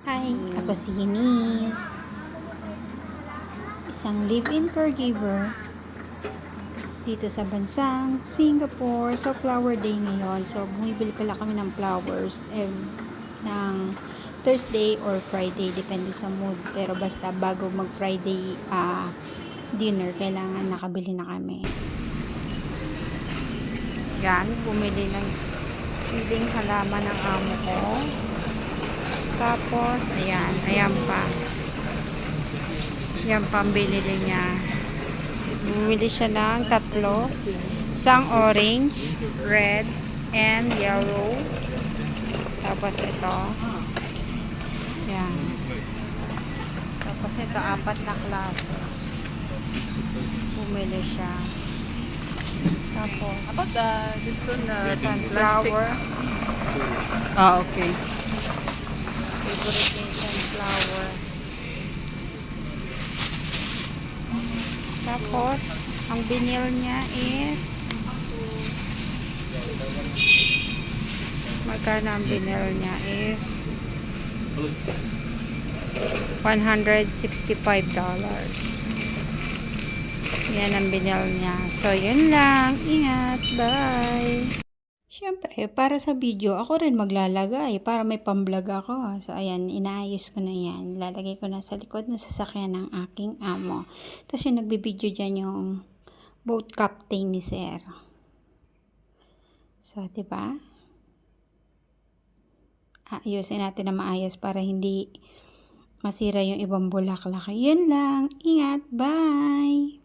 Hi, ako si Eunice. Isang live-in caregiver dito sa bansang Singapore. So, flower day ngayon. So, bumibili pala kami ng flowers ng Thursday or Friday, depende sa mood. Pero basta bago mag-Friday dinner, kailangan nakabili na kami. Yan, bumili ng siling halaman ng amo ko. Tapos, ayan pa. Yan pang binili niya. Bumili siya ng tatlo. Isang orange, red, and yellow. Tapos ito. Yan. Tapos ito, 4 na klase. Bumili siya. Tapos, About this one, sunflower. Okay. Favorite niya yung sunflower. Tapos, ang binil niya is magkano ang binil niya is $165. Yan ang binil niya. So, yun lang. Ingat. Bye! Siyempre, para sa video, ako rin maglalagay para may pamblog ako. So, ayan, inaayos ko na yan. Lalagay ko na sa likod na sasakyan ng aking amo. Tapos yung nagbibideo dyan yung boat captain ni Sir. So, diba? Ayusin natin na maayos para hindi masira yung ibang bulaklak. Yun lang. Ingat. Bye!